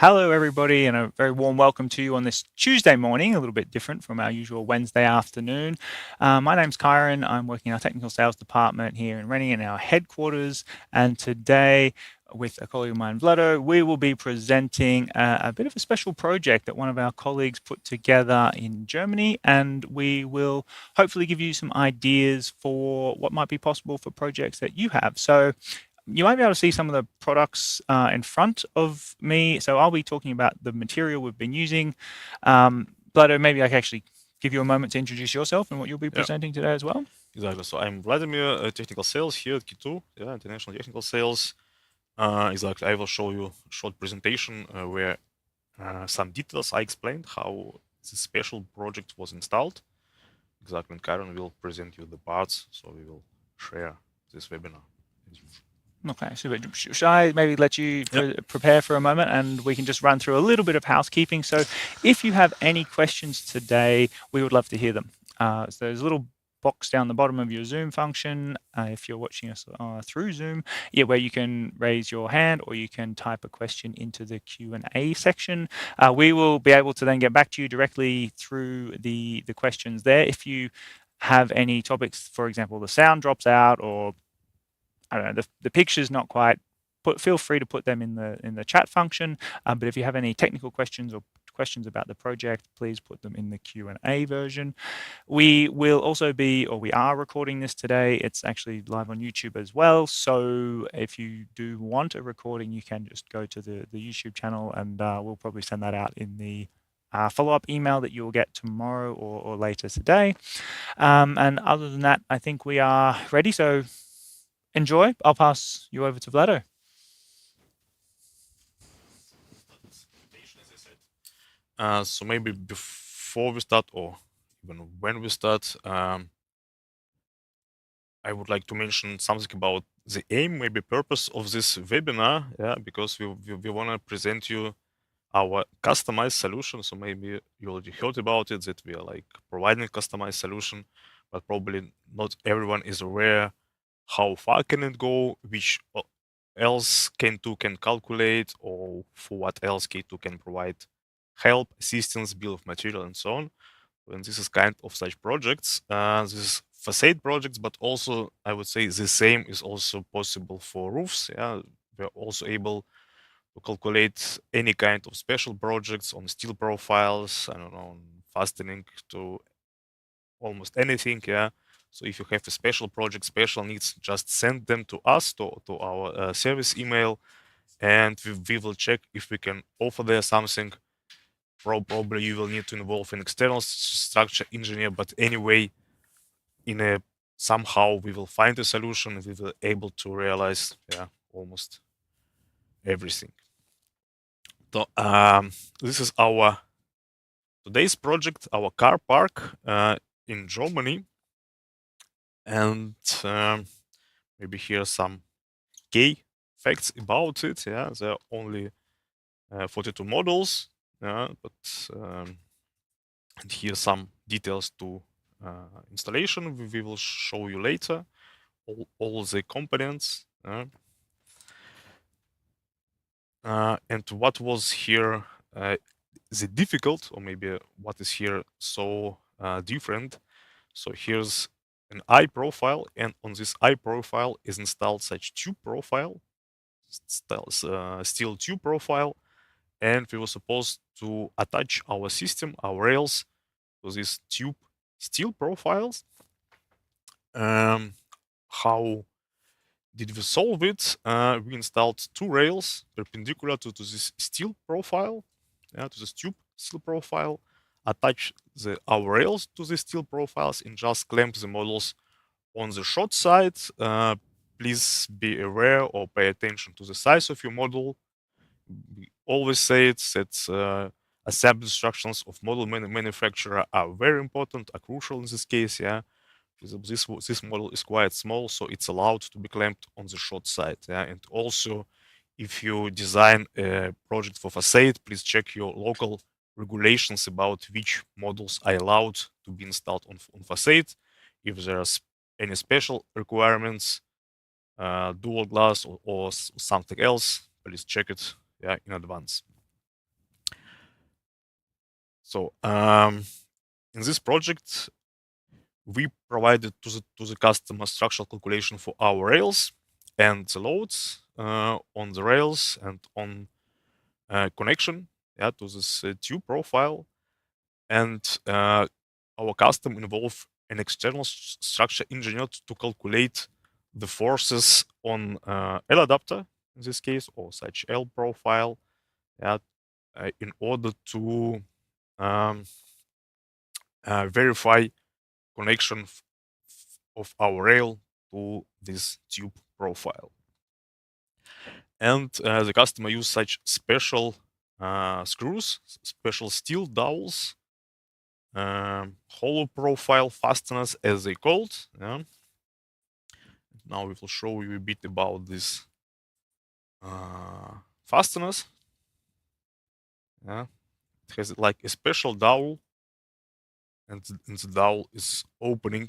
Hello, everybody, and a very warm welcome to you on this Tuesday morning, a little bit different from our usual Wednesday afternoon. My name's Ciaran. I'm working in our technical sales department here in Rennie in our headquarters. And today, with a colleague of mine, Vlado, we will be presenting a bit of a special project that one of our colleagues put together in Germany. And we will hopefully give you some ideas for what might be possible for projects that you have. So you might be able to see some of the products in front of me. So I'll be talking about the material we've been using. Vlado, maybe I can actually give you a moment to introduce yourself and what you'll be Yeah, presenting today as well. exactly. So I'm Vladimir, technical sales here at K2, yeah, international technical sales. Exactly. I will show you a short presentation where some details I explained how this special project was installed. Exactly. And Karen will present you the parts, so we will share this webinar as usual. Okay, super. Should I maybe let you Yeah. prepare for a moment and we can just run through a little bit of housekeeping? So if you have any questions today, we would love to hear them. So there's a little box down the bottom of your Zoom function, if you're watching us through Zoom, where you can raise your hand or you can type a question into the Q&A section. We will be able to then get back to you directly through the questions there. If you have any topics, for example, the sound drops out or I don't know, the picture's not quite. Feel free to put them in the chat function. But if you have any technical questions or questions about the project, please put them in the Q&A version. We will also be, or we are recording this today. It's actually live on YouTube as well. So if you do want a recording, you can just go to the YouTube channel and we'll probably send that out in the follow-up email that you'll get tomorrow or later today. And other than that, I think we are ready. So enjoy. I'll pass you over to Vlado. So maybe before we start, or even when we start, I would like to mention something about the aim, maybe purpose of this webinar, yeah, because we want to present you our customized solution. So maybe you already heard about it, that we are like providing a customized solution, but probably not everyone is aware how far can it go, which else K2 can calculate, or for what else K2 can provide help, assistance, bill of material, and so on. And this is kind of such projects. This is facade projects, but also I would say the same is also possible for roofs. Yeah, we're also able to calculate any kind of special projects on steel profiles, I don't know, on fastening to almost anything. Yeah. So if you have a special project, special needs, just send them to us, to our service email, and we will check if we can offer there something. Probably you will need to involve an external structure engineer, but anyway, in a somehow we will find a solution. We will able to realize, yeah, almost everything. So this is our today's project, our car park in Germany, and maybe here some key facts about it. Yeah, there are only 42 models. Yeah, but and here some details to installation. We will show you later all the components. And what was here the difficult, or maybe what is here so different. So here's an eye profile, and on this eye profile is installed such tube profile, steel tube profile, and we were supposed to attach our system, our rails, to these tube steel profiles. How did we solve it? We installed two rails perpendicular to this steel profile, to this tube steel profile, attach our rails to the steel profiles, and just clamp the models on the short side. Please be aware or pay attention to the size of your model. We always say it that assembly instructions of model manufacturer are very important, are crucial in this case. Yeah, this model is quite small, so it's allowed to be clamped on the short side. Yeah, and also, if you design a project for facade, please check your local regulations about which models are allowed to be installed on facade. If there are any special requirements, dual glass or something else, please check it, yeah, in advance. So in this project, we provided to the customer structural calculation for our rails and the loads on the rails and on connection, yeah, to this tube profile. And our custom involved an external structure engineer to calculate the forces on L adapter in this case, or such L profile, yeah, in order to verify connection of our rail to this tube profile. And the customer used such special screws, special steel dowels, hollow profile fasteners as they called. Yeah. Now we will show you a bit about these fasteners. Yeah. It has like a special dowel, and the dowel is opening,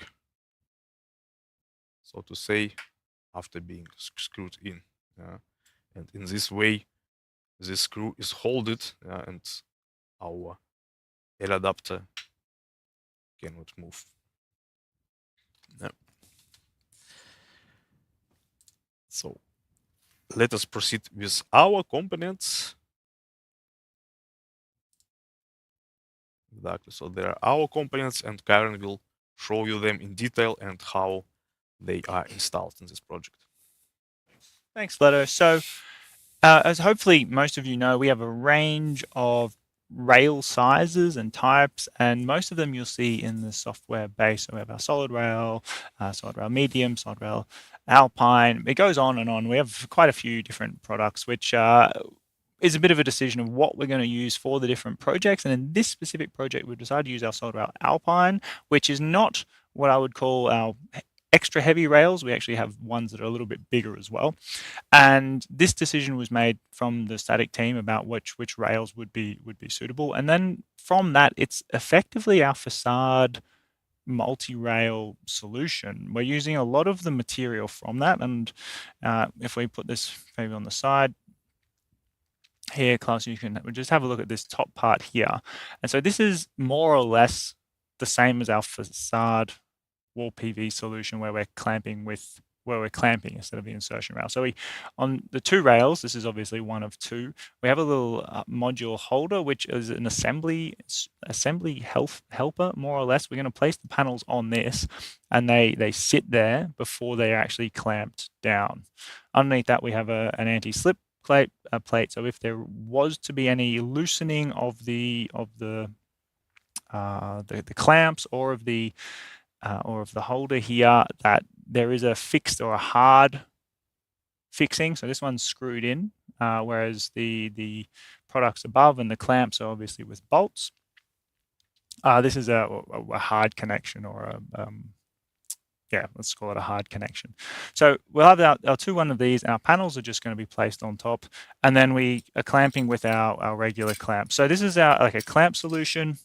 so to say, after being screwed in. Yeah. And in this way, this screw is holded, and our L adapter cannot move. Yeah. So let us proceed with our components. Exactly. So there are our components, and Ciaran will show you them in detail and how they are installed in this project. Thanks, Vlado. So, as hopefully most of you know, we have a range of rail sizes and types, and most of them you'll see in the software base. So we have our solid rail medium, solid rail alpine. It goes on and on. We have quite a few different products, which is a bit of a decision of what we're going to use for the different projects. And in this specific project, we've decided to use our solid rail alpine, which is not what I would call our extra heavy rails. We actually have ones that are a little bit bigger as well. And this decision was made from the static team about which rails would be suitable. And then from that, it's effectively our facade multi-rail solution. We're using a lot of the material from that. And if we put this maybe on the side here, Klaus, you can just have a look at this top part here. And so this is more or less the same as our facade WallPV solution where we're clamping instead of the insertion rail. So on the two rails, this is obviously one of two. We have a little module holder, which is an assembly helper, more or less. We're going to place the panels on this, and they sit there before they are actually clamped down. Underneath that, we have an anti-slip plate. So if there was to be any loosening of the clamps or of the holder here, that there is a fixed or a hard fixing. So this one's screwed in, whereas the products above and the clamps are obviously with bolts. This is a hard connection, or let's call it a hard connection. So we'll have our one of these. Our panels are just going to be placed on top, and then we are clamping with our regular clamp. So this is like a clamp solution.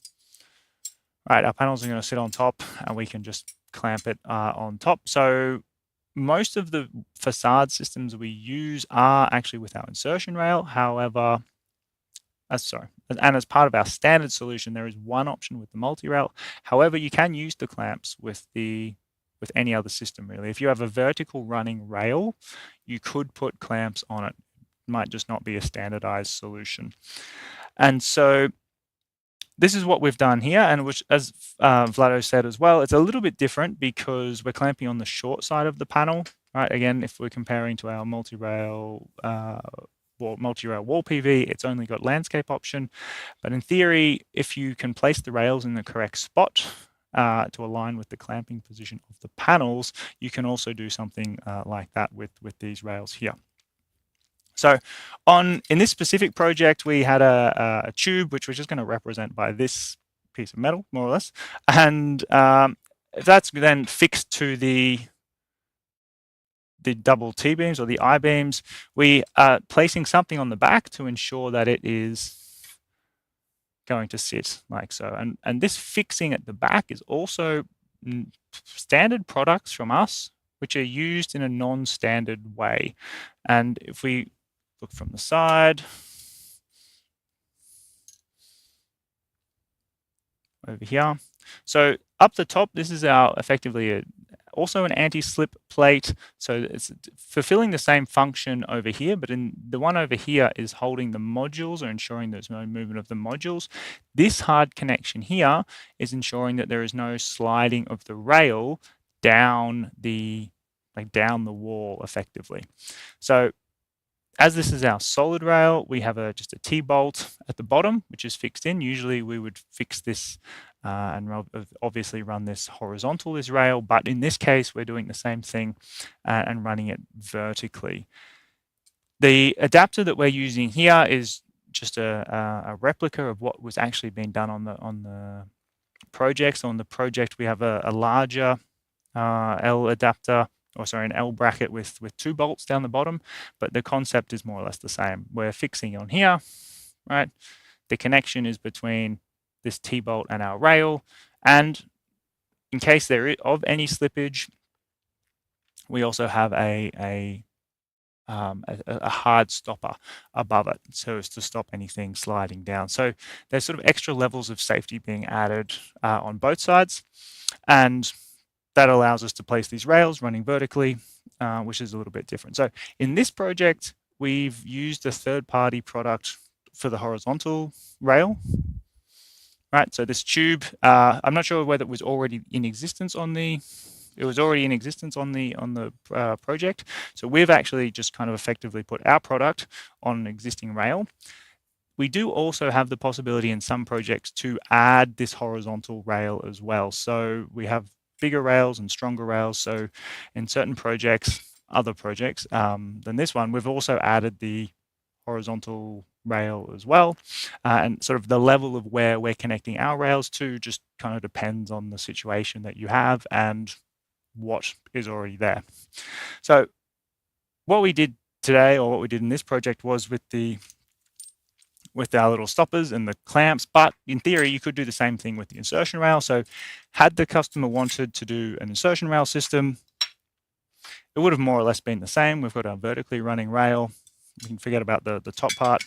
Right, our panels are going to sit on top, and we can just clamp it on top. So most of the facade systems we use are actually with our insertion rail. However, and as part of our standard solution, there is one option with the multi-rail. However, you can use the clamps with any other system, really. If you have a vertical running rail, you could put clamps on it. It might just not be a standardized solution. And so this is what we've done here, and which, as Vlado said as well, it's a little bit different because we're clamping on the short side of the panel, right? Again, if we're comparing to our multi-rail WallPV, it's only got landscape option. But in theory, if you can place the rails in the correct spot to align with the clamping position of the panels, you can also do something like that with these rails here. So in this specific project, we had a tube, which we're just going to represent by this piece of metal, more or less. And that's then fixed to the double T-beams or the I-beams. We are placing something on the back to ensure that it is going to sit like so. And this fixing at the back is also standard products from us, which are used in a non-standard way. And if we look from the side, over here. So up the top, this is our effectively also an anti-slip plate. So it's fulfilling the same function over here, but in the one over here is holding the modules or ensuring there's no movement of the modules. This hard connection here is ensuring that there is no sliding of the rail down the wall effectively. So as this is our solid rail, we have just a T-bolt at the bottom, which is fixed in. Usually we would fix this and obviously run this horizontal, this rail, but in this case, we're doing the same thing and running it vertically. The adapter that we're using here is just a replica of what was actually being done on the project. So on the project, we have a larger L adapter, or sorry, an L bracket with 2 bolts down the bottom, but the concept is more or less the same. We're fixing on here, right? The connection is between this T-bolt and our rail, and in case there is of any slippage, we also have a hard stopper above it, so as to stop anything sliding down. So there's sort of extra levels of safety being added on both sides, and that allows us to place these rails running vertically, which is a little bit different. So in this project, we've used a third-party product for the horizontal rail, right? So this tube, I'm not sure whether it was already in existence on the project. So we've actually just kind of effectively put our product on an existing rail. We do also have the possibility in some projects to add this horizontal rail as well. So we have bigger rails and stronger rails. So in certain projects, other projects than this one, we've also added the horizontal rail as well. And sort of the level of where we're connecting our rails to just kind of depends on the situation that you have and what is already there. So what we did today, or what we did in this project, was with our little stoppers and the clamps, but in theory, you could do the same thing with the insertion rail. So had the customer wanted to do an insertion rail system, it would have more or less been the same. We've got our vertically running rail. We can forget about the top part.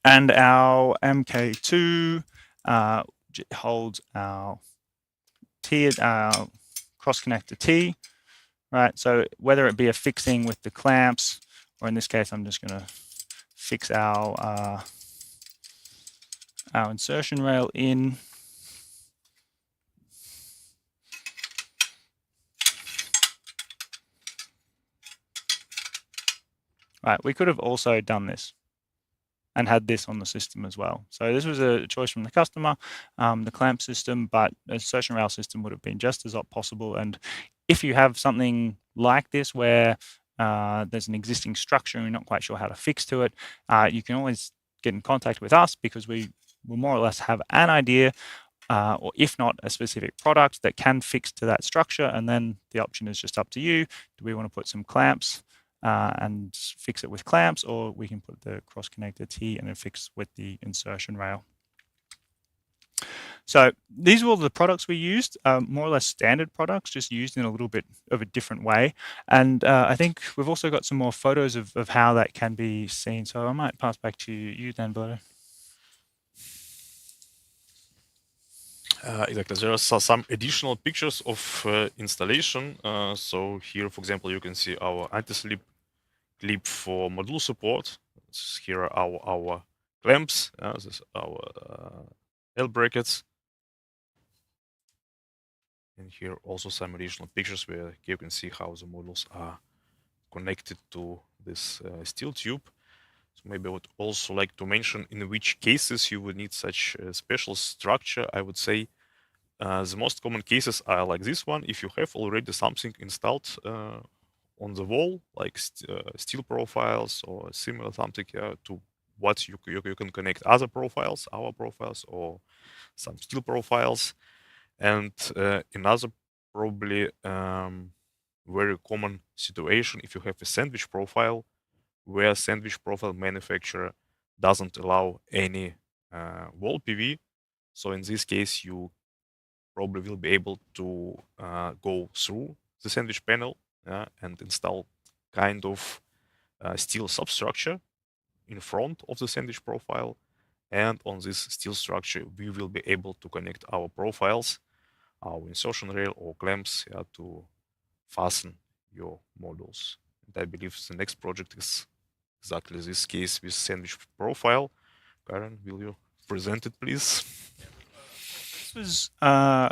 And our MK2 holds our cross connector T, right? So whether it be a fixing with the clamps, or in this case, I'm just going to fix our insertion rail in. Right, we could have also done this and had this on the system as well. So this was a choice from the customer, the clamp system, but an insertion rail system would have been just as possible. And if you have something like this where there's an existing structure and you're not quite sure how to fix to it, you can always get in contact with us, because we will more or less have an idea, or if not a specific product that can fix to that structure. And then the option is just up to you. Do we want to put some clamps and fix it with clamps, or we can put the cross connector T and then fix with the insertion rail. So these were all the products we used, more or less standard products, just used in a little bit of a different way. And I think we've also got some more photos of how that can be seen. So I might pass back to you then, Vladimir. Exactly. There are some additional pictures of installation. So here, for example, you can see our anti-slip clip for module support. Here are our clamps. This is our L brackets. And here also some additional pictures where you can see how the modules are connected to this steel tube. So maybe I would also like to mention in which cases you would need such a special structure. I would say the most common cases are like this one. If you have already something installed on the wall, like steel profiles or similar something to what you can connect other profiles, our profiles, or some steel profiles. And another probably very common situation, if you have a sandwich profile, where sandwich profile manufacturer doesn't allow any WallPV. So in this case, you probably will be able to go through the sandwich panel and install kind of steel substructure in front of the sandwich profile. And on this steel structure, we will be able to connect our profiles, our insertion rail or clamps, to fasten your modules. And I believe the next project is exactly this case with sandwich profile. Ciaran, will you present it, please? This was a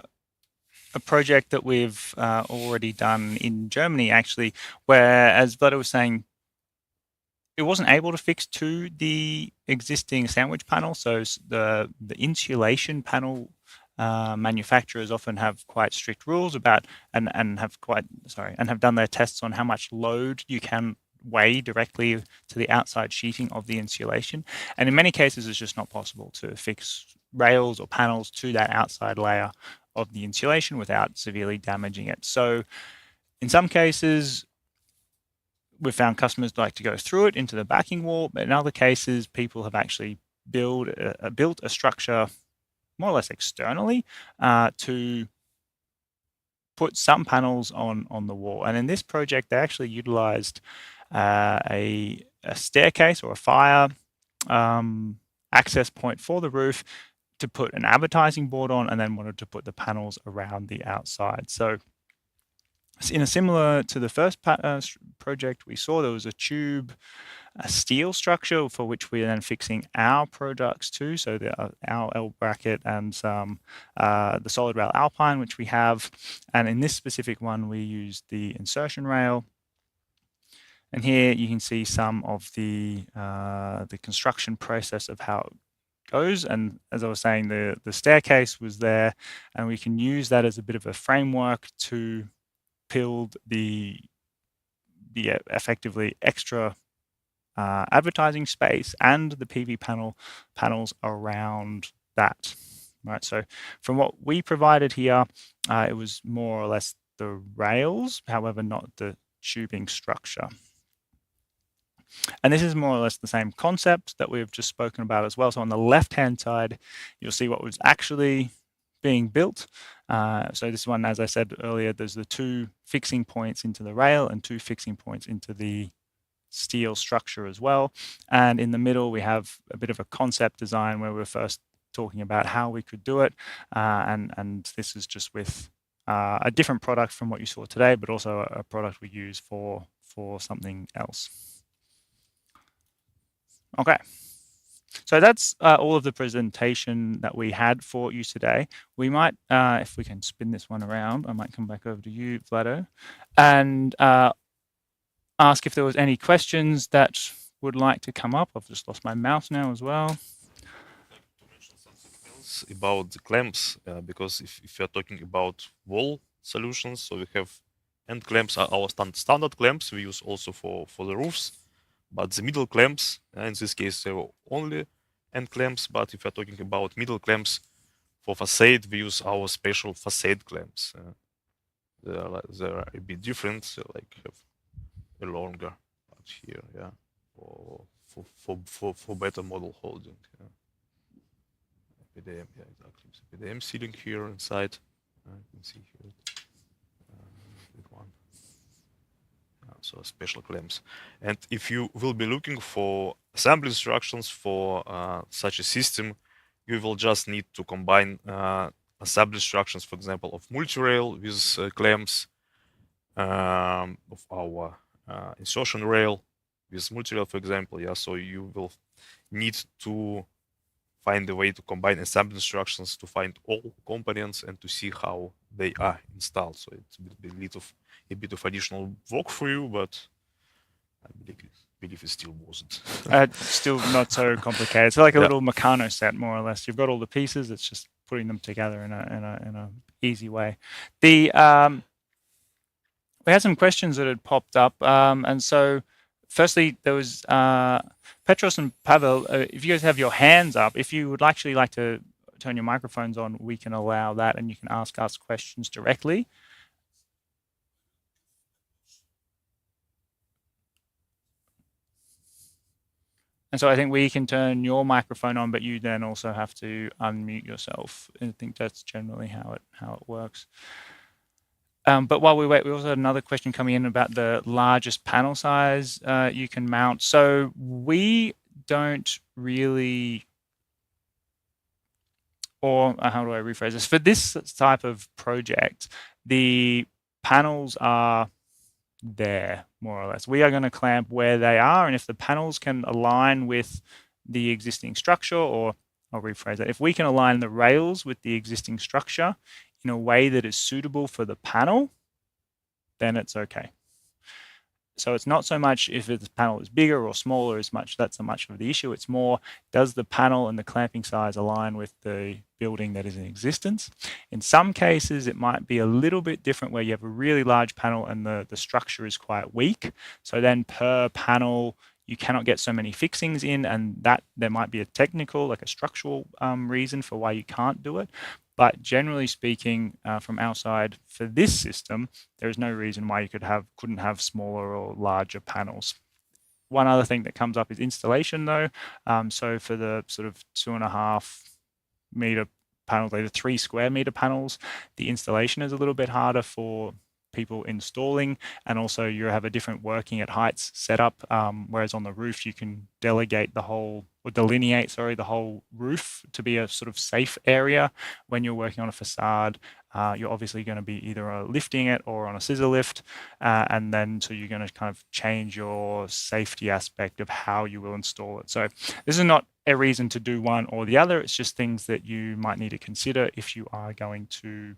project that we've already done in Germany, actually, where, as Vlado was saying, it wasn't able to fix to the existing sandwich panel. So the insulation panel manufacturers often have quite strict rules about and have done their tests on how much load you can weigh directly to the outside sheeting of the insulation. And in many cases, it's just not possible to fix rails or panels to that outside layer of the insulation without severely damaging it. So in some cases, we've found customers like to go through it into the backing wall, but in other cases, people have actually built a structure more or less externally to put some panels on the wall. And in this project, they actually utilized a staircase or a fire access point for the roof to put an advertising board on, and then wanted to put the panels around the outside. So in a similar to the first project we saw, there was a tube, a steel structure for which we are then fixing our products to. So our L bracket and the solid rail Alpine, which we have. And in this specific one, we used the insertion rail. And here you can see some of the construction process of how it goes. And as I was saying, the staircase was there, and we can use that as a bit of a framework to build the effectively extra advertising space and the PV panels around that. Right. So from what we provided here, it was more or less the rails, however, not the tubing structure. And this is more or less the same concept that we've just spoken about as well. So on the left-hand side, you'll see what was actually being built. So this one, as I said earlier, there's the 2 fixing points into the rail and 2 fixing points into the steel structure as well. And in the middle, we have a bit of a concept design where we're first talking about how we could do it. And this is just with a different product from what you saw today, but also a product we use for something else. Okay. So that's all of the presentation that we had for you today. We might, if we can spin this one around, I might come back over to you, Vlado, and ask if there was any questions that would like to come up. I've just lost my mouse now as well. To mention something else about the clamps, because if you're talking about wall solutions, so we have end clamps are our standard clamps we use also for the roofs. But the middle clamps, in this case, they were only end clamps. But if you're talking about middle clamps for facade, we use our special facade clamps. They are a bit different, so like have a longer part here, for better model holding. PDM, exactly. So PDM sealing here inside. You can see here. One. So special clamps. And if you will be looking for assembly instructions for such a system, you will just need to combine assembly instructions, for example, of multi-rail with clamps, of our insertion rail with multi-rail, for example. So you will need to find a way to combine assembly instructions to find all components and to see how they are installed. So it's a bit of additional work for you, but I believe it still wasn't. Still not so complicated. It's like a little Meccano set, more or less. You've got all the pieces. It's just putting them together in a easy way. We had some questions that had popped up, and so firstly, there was Petros and Pavel. If you guys have your hands up, if you would actually like to turn your microphones on, we can allow that, and you can ask us questions directly. And so I think we can turn your microphone on, but you then also have to unmute yourself. I think that's generally how it works. But while we wait, we also had another question coming in about the largest panel size you can mount. So we don't really, or how do I rephrase this? For this type of project, the panels are there, more or less. We are going to clamp where they are, and if the panels can align with the existing structure, or I'll rephrase that, if we can align the rails with the existing structure in a way that is suitable for the panel, then it's okay. So it's not so much if the panel is bigger or smaller as much, that's so much of the issue. It's more, does the panel and the clamping size align with the building that is in existence? In some cases, it might be a little bit different where you have a really large panel and the structure is quite weak. So then per panel, you cannot get so many fixings in, and that there might be a technical, like a structural reason for why you can't do it. But generally speaking, from our side, for this system, there is no reason why you couldn't have smaller or larger panels. One other thing that comes up is installation, though. So for the sort of 2.5 meter panels, like the 3 square meter panels, the installation is a little bit harder for people installing, and also you have a different working at heights setup, whereas on the roof you can delegate the whole, or delineate, sorry, the whole roof to be a sort of safe area. When you're working on a facade, you're obviously going to be either lifting it or on a scissor lift, and then so you're going to kind of change your safety aspect of how you will install it. So this is not a reason to do one or the other, it's just things that you might need to consider if you are going to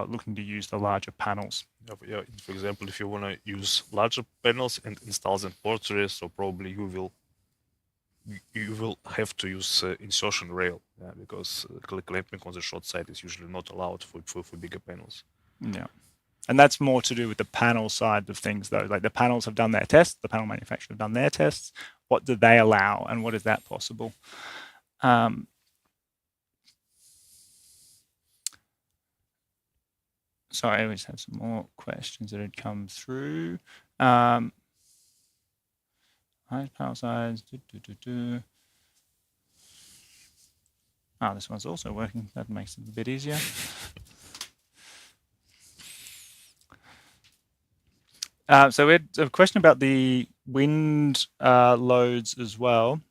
looking to use the larger panels. Yeah, for example, if you want to use larger panels and install them portrait, so probably you will have to use insertion rail, because clamping on the short side is usually not allowed for bigger panels. Yeah, and that's more to do with the panel side of things, though. Like the panels have done their tests, the panel manufacturer have done their tests. What do they allow, and what is that possible? Sorry, we just had some more questions that had come through. Panel size. Oh, this one's also working. That makes it a bit easier. So we had a question about the wind loads as well.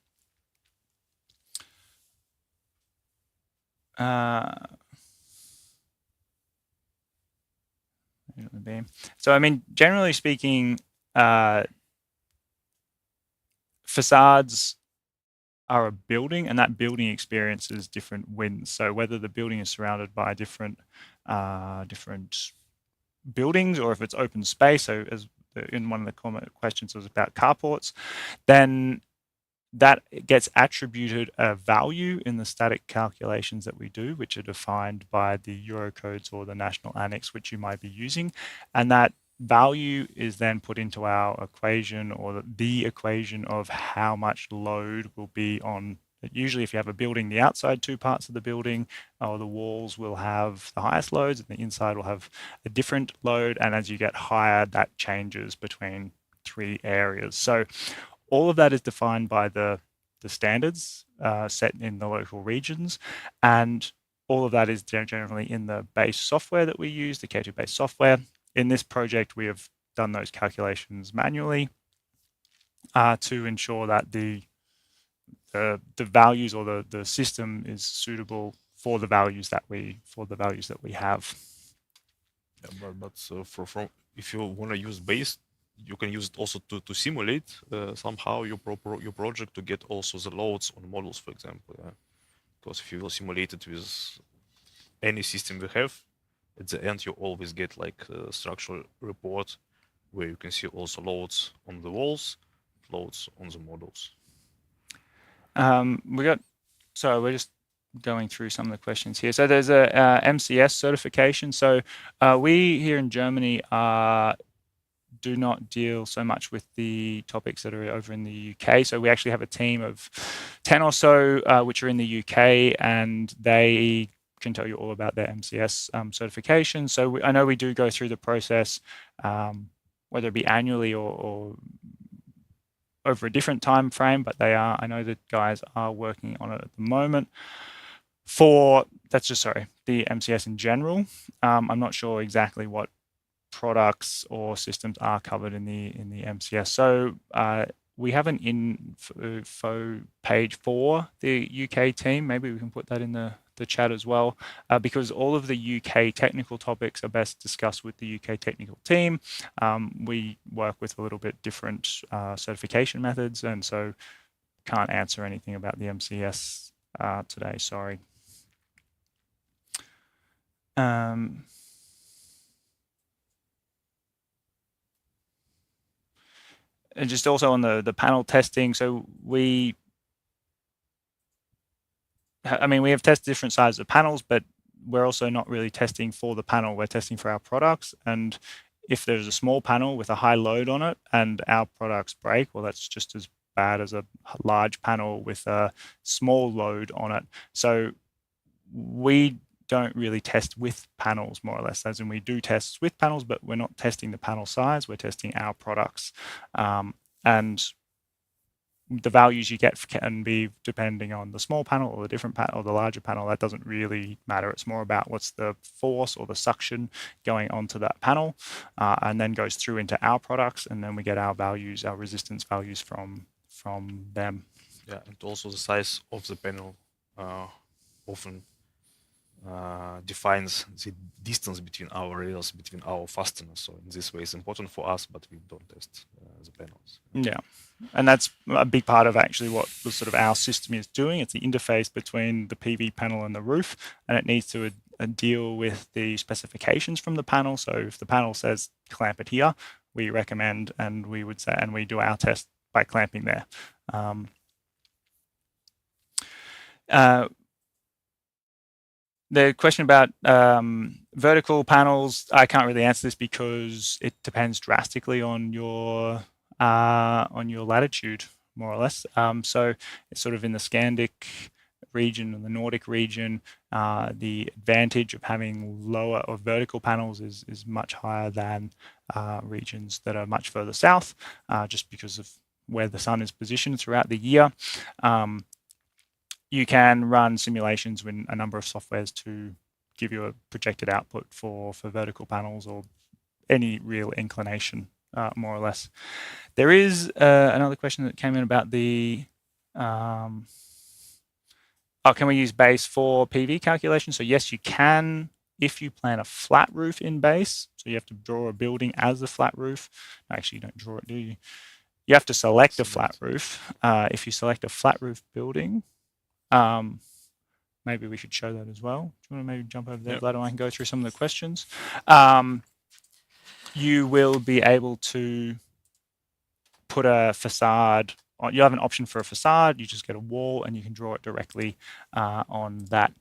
So, I mean, generally speaking, facades are a building, and that building experiences different winds. So whether the building is surrounded by different buildings, or if it's open space, so as in one of the comment questions was about carports, then that gets attributed a value in the static calculations that we do, which are defined by the Eurocodes or the national annex, which you might be using. And that value is then put into our equation, or the equation of how much load will be on. Usually if you have a building, the outside 2 parts of the building or the walls will have the highest loads, and the inside will have a different load. And as you get higher, that changes between 3 areas. So all of that is defined by the standards set in the local regions, and all of that is generally in the base software that we use, the K2 based software. In this project, we have done those calculations manually to ensure that the values, or the system is suitable for the values that we have. Yeah, but from if you want to use base, you can use it also to simulate somehow your project, to get also the loads on models, for example. Because if you will simulate it with any system we have, at the end you always get like a structural report where you can see also loads on the walls, loads on the models. We're just going through some of the questions here. So there's a MCS certification. So we here in Germany do not deal so much with the topics that are over in the UK. So we actually have a team of 10 or so which are in the UK, and they can tell you all about their MCS certification. So I know we do go through the process, whether it be annually or over a different time frame, but I know that guys are working on it at the moment. The MCS in general. I'm not sure exactly what products or systems are covered in the MCS. So we have an info page for the UK team. Maybe we can put that in the chat as well, because all of the UK technical topics are best discussed with the UK technical team. We work with a little bit different certification methods, and so can't answer anything about the MCS today, sorry. And just also on the panel testing, so we have tested different sizes of panels, but we're also not really testing for the panel, we're testing for our products. And if there's a small panel with a high load on it and our products break, well, that's just as bad as a large panel with a small load on it. So we don't really test with panels, more or less, as in we do tests with panels, but we're not testing the panel size, we're testing our products. And the values you get can be depending on the small panel or the different panel or the larger panel. That doesn't really matter. It's more about what's the force or the suction going onto that panel, and then goes through into our products, and then we get our values, our resistance values from them. Yeah, and also the size of the panel often defines the distance between our rails, between our fasteners. So in this way, it's important for us, but we don't test the panels. Yeah, and that's a big part of actually what the sort of our system is doing. It's the interface between the PV panel and the roof, and it needs to deal with the specifications from the panel. So if the panel says clamp it here, we recommend, and we would say, and we do our test by clamping there. The question about vertical panels, I can't really answer this because it depends drastically on your latitude, more or less. So it's sort of in the Scandic region and the Nordic region, the advantage of having lower or vertical panels is much higher than regions that are much further south, just because of where the sun is positioned throughout the year. You can run simulations with a number of softwares to give you a projected output for vertical panels or any real inclination, more or less. There is another question that came in about the can we use base for PV calculation? So yes, you can if you plan a flat roof in base. So you have to draw a building as a flat roof. Actually, you don't draw it, do you? You have to select a flat roof. If you select a flat roof building, maybe we should show that as well. Do you want to maybe jump over there, Vlad, and I can go through some of the questions? You will be able to put a facade on. You have an option for a facade. You just get a wall and you can draw it directly on that.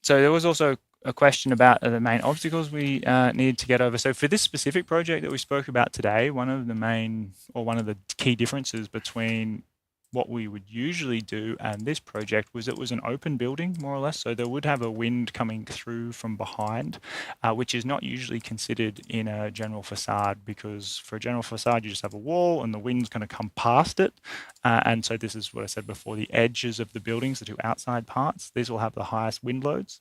So there was also a question about the main obstacles we need to get over. So for this specific project that we spoke about today, one of the key differences between what we would usually do and this project was it was an open building, more or less. So there would have a wind coming through from behind, which is not usually considered in a general facade, because for a general facade, you just have a wall and the wind's going to come past it. And so this is what I said before, the edges of the buildings, the two outside parts, these will have the highest wind loads.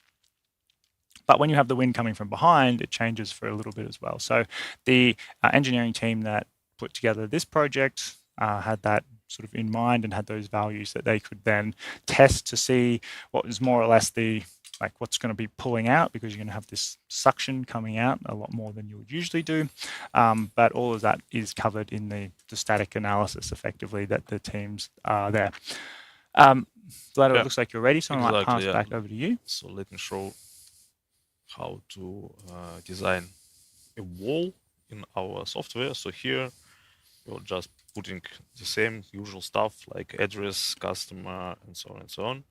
But when you have the wind coming from behind, it changes for a little bit as well. So the engineering team that put together this project had that sort of in mind and had those values that they could then test to see what was more or less what's going to be pulling out, because you're going to have this suction coming out a lot more than you would usually do. But all of that is covered in the static analysis, effectively, that the teams are there. Vlad, it looks like you're ready, so I might pass back over to you. So let me show how to design a wall in our software. So here you're just putting the same usual stuff like address, customer, and so on and so on.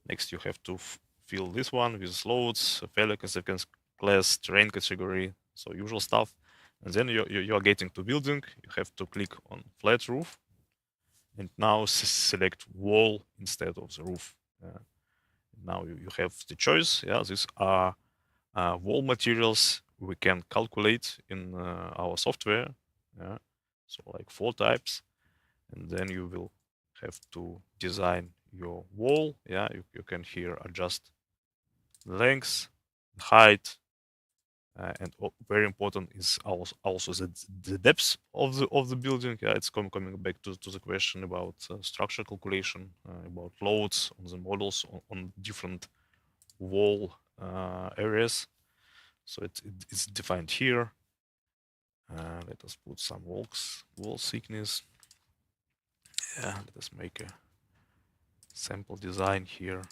Next, you have to fill this one with loads, failure consequence class, terrain category, so usual stuff. And then you are getting to building. You have to click on flat roof, and now select wall instead of the roof. Now you have the choice. These are wall materials we can calculate in our software. So like 4 types, and then you will have to design your wall. You can here adjust length, height, And very important is also the depth of the building. It's coming back to the question about structure calculation, about loads on the models on different wall areas. So it's defined here. Let us put some wall thickness. Yeah, let us make a sample design here.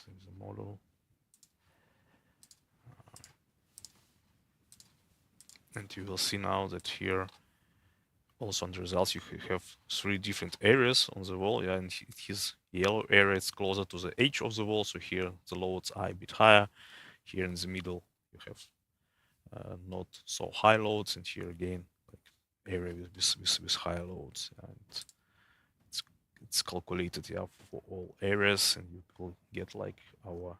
Save the model. And you will see now that here also on the results you have 3 different areas on the wall. Yeah, and his yellow area is closer to the edge of the wall, so here the loads are a bit higher. Here in the middle you have not so high loads, and here again like area with higher loads. And it's calculated, yeah, for all areas, and you will get like our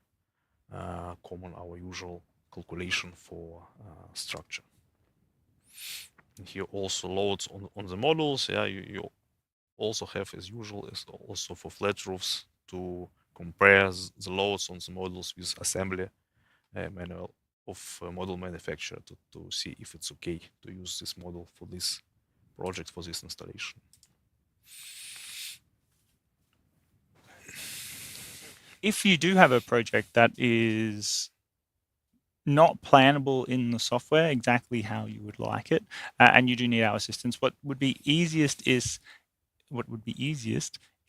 our usual calculation for structure. And here also loads on the models. Yeah, you also have, as usual, as also for flat roofs, to compare the loads on the models with assembly manual of model manufacturer to see if it's okay to use this model for this project, for this installation. If you do have a project that is not plannable in the software exactly how you would like it, and you do need our assistance, what would be easiest is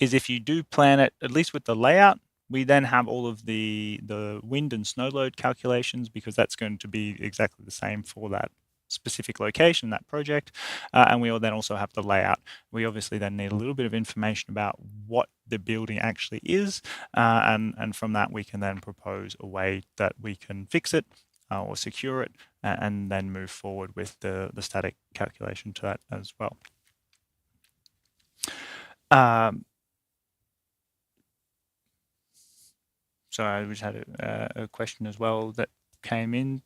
if you do plan it, at least with the layout, we then have all of the wind and snow load calculations, because that's going to be exactly the same for that specific location, that project. And we will then also have the layout. We obviously then need a little bit of information about what the building actually is. And from that, we can then propose a way that we can fix it or secure it, and then move forward with the static calculation to that as well. So I just had a question as well that came in.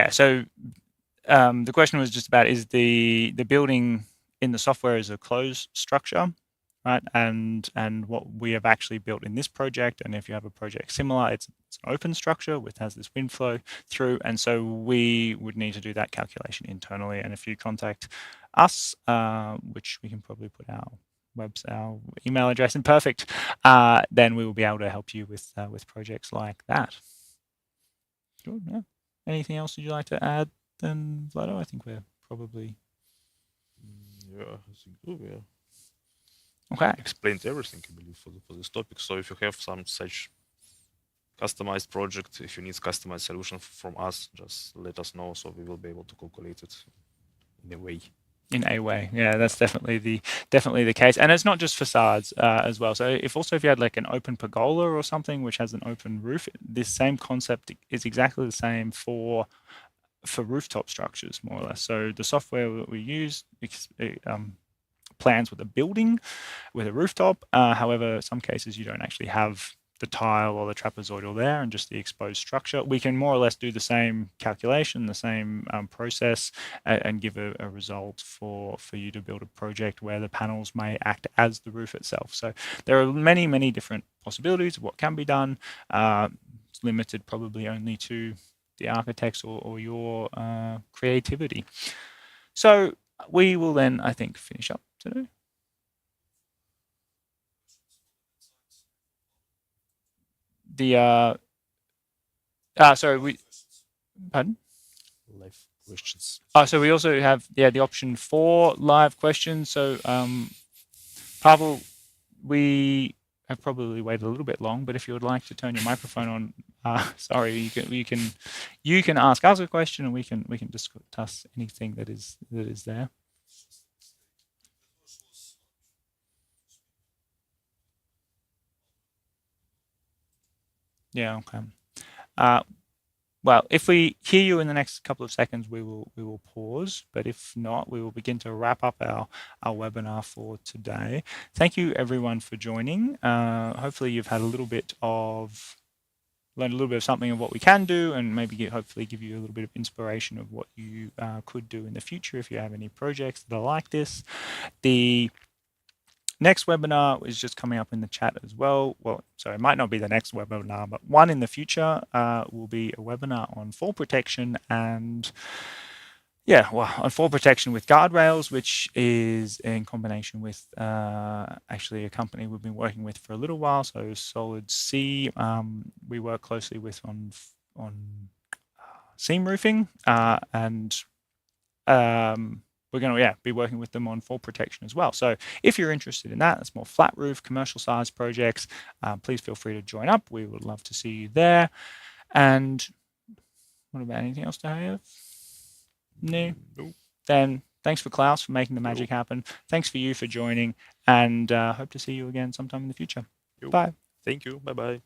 So the question was just about, is the building in the software is a closed structure, right? And what we have actually built in this project, and if you have a project similar, it's an open structure which has this wind flow through, and so we would need to do that calculation internally. And if you contact us, which we can probably put our email address in, perfect, then we will be able to help you with projects like that. Sure, yeah. Anything else you'd like to add then, Vlado? I think we're probably... Yeah, I think so, yeah. Okay. Explained everything, I believe, for this topic. So if you have some such customized project, if you need customized solution from us, just let us know, so we will be able to calculate it in a way. In a way, yeah, that's definitely the case, and it's not just facades as well. So if you had like an open pergola or something which has an open roof, this same concept is exactly the same for rooftop structures, more or less. So the software that we use plans with a building with a rooftop. However, some cases you don't actually have the tile or the trapezoidal there and just the exposed structure. We can more or less do the same calculation, the same process, and give a result for you to build a project where the panels may act as the roof itself. So there are many, many different possibilities of what can be done. It's limited probably only to the architects or your creativity. So we will then, I think, finish up today. Pardon? Live questions. So we also have the option for live questions. So Pavel, we have probably waited a little bit long, but if you would like to turn your microphone on, sorry, you can ask us a question, and we can discuss anything that is there. Yeah, okay. Well, if we hear you in the next couple of seconds, we will pause. But if not, we will begin to wrap up our webinar for today. Thank you, everyone, for joining. Hopefully, you've had learned a little bit of something of what we can do, and maybe hopefully give you a little bit of inspiration of what you could do in the future if you have any projects that are like this. Next webinar is just coming up in the chat as well. Well, so it might not be the next webinar, but one in the future will be a webinar on fall protection and on fall protection with guardrails, which is in combination with actually a company we've been working with for a little while. So Solid C, we work closely with on seam roofing, and we're going to be working with them on fall protection as well. So if you're interested in that, it's more flat roof, commercial size projects, please feel free to join up. We would love to see you there. And what about anything else to have? No. Nope. Then thanks for Klaus for making the magic happen. Thanks for you for joining, and hope to see you again sometime in the future. Bye. Thank you. Bye-bye.